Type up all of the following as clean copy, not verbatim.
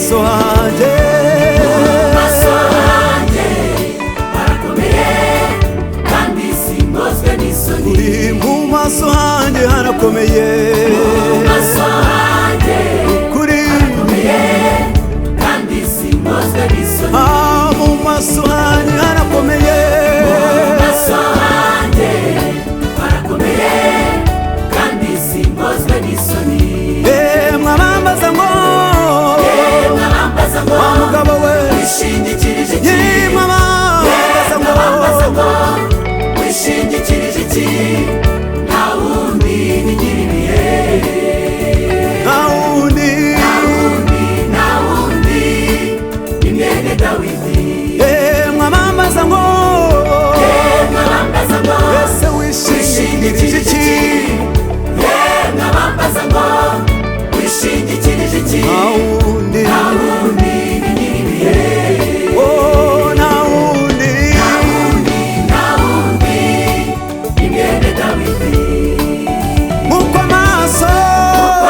maso hanjye harakomeye kandi singozwe n'isoni. uri mu maso hanjye harakomeye Mu maso hanjye kuri harakomeye kandi singozwe n'isoni. mu maso hanjye harakomeye Mu maso hanjye harakomeye kandi singozwe n'isoni. mwabambaza ngo Mwabambaza ngo wa mugabo we wishingikirije iki? mwabambaza ngo wishingikirije iki? Nta wundi ni nyir'ibihe. nta wundi Nta wundi ni mwene Dawidi. mwabambaza ngo Mwabambaza ngo ese wishingikirije iki mwabambaza ngo wishingikirije iki? nta wundi Nta wundi ni nyir'ibihe. nta wundi Nta wundi ni mwene Dawidi. nk'uko amaso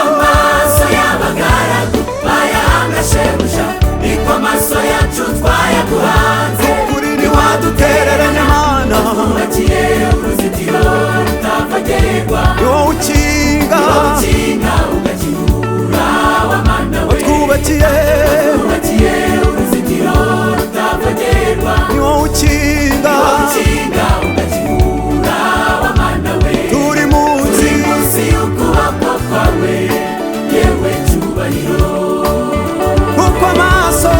Amaso y'abagaragu bayahanga shebuja, niko amaso yacu twayaguhanze. kuri ntiwadutereranye mana Twubakiye uruzitiro rutavogerwa, ni wowe ukinga ukinga ugakingura wa mana we. watwubakiye Twubakiye uruzitiro rutavogerwa, ni wowe ukinga ukinga ugakingura wa mana we. turi munsi Munsi y'ukuboko kwawe yewe cyubahiro. nk'uko amaso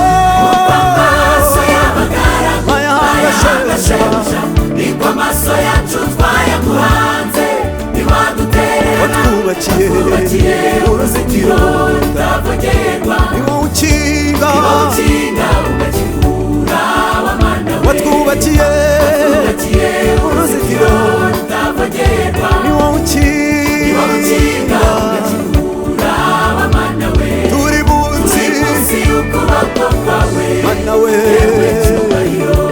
Amaso y'abagaragu ayahanga ayahanga shebuja shebuja, niko amaso yacu twayaguhanze. Ntiwadutererana, watwubakiye twubakiye uruzitiro rutavogerwa, ni wowe ukinga ukinga ugakingura wa mana we. watwubakiye Twubakiye uruzitiro uruzitiro rutavogerwa, ni wowe ukinga ukinga ugakingura wa mana we. turi munsi Munsi y'ukuboko kwawe mana we yewe cyubahiro.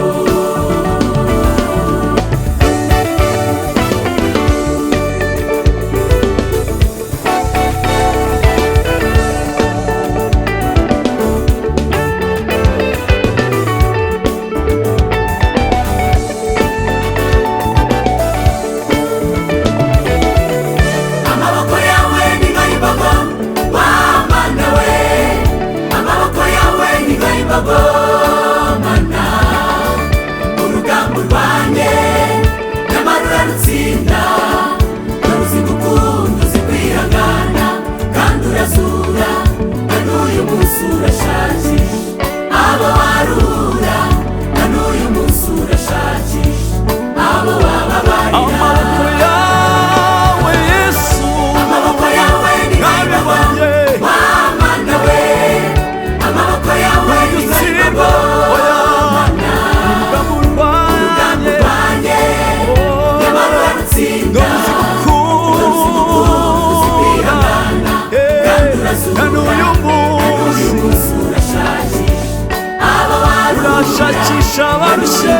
Amaboko yawe ni nk'ay'imbogo wa mana we. Amaboko yawe ni nk'ay'imbogo mana. Urugamba urwanye nyamara urarutsinda. Uzi gukunda, uzi kwihangana kandi urazura. Na n'uyu munsi urashakisha abo warura. Na n'uyu munsi urashakisha abo wababarira. amaboko yawe yesu Amaboko yawe ni nk'ay'imbogo nabibonye wa mana we. Amaboko yawe ni nk'ay'imbogo mana. urugamba urwanye Urwanye nyamara urarutsinda. Uzi kwihangana kandi urazura. na n'uyu Uyu munsi munsi urashakisha abo warura. urashakisha abarushe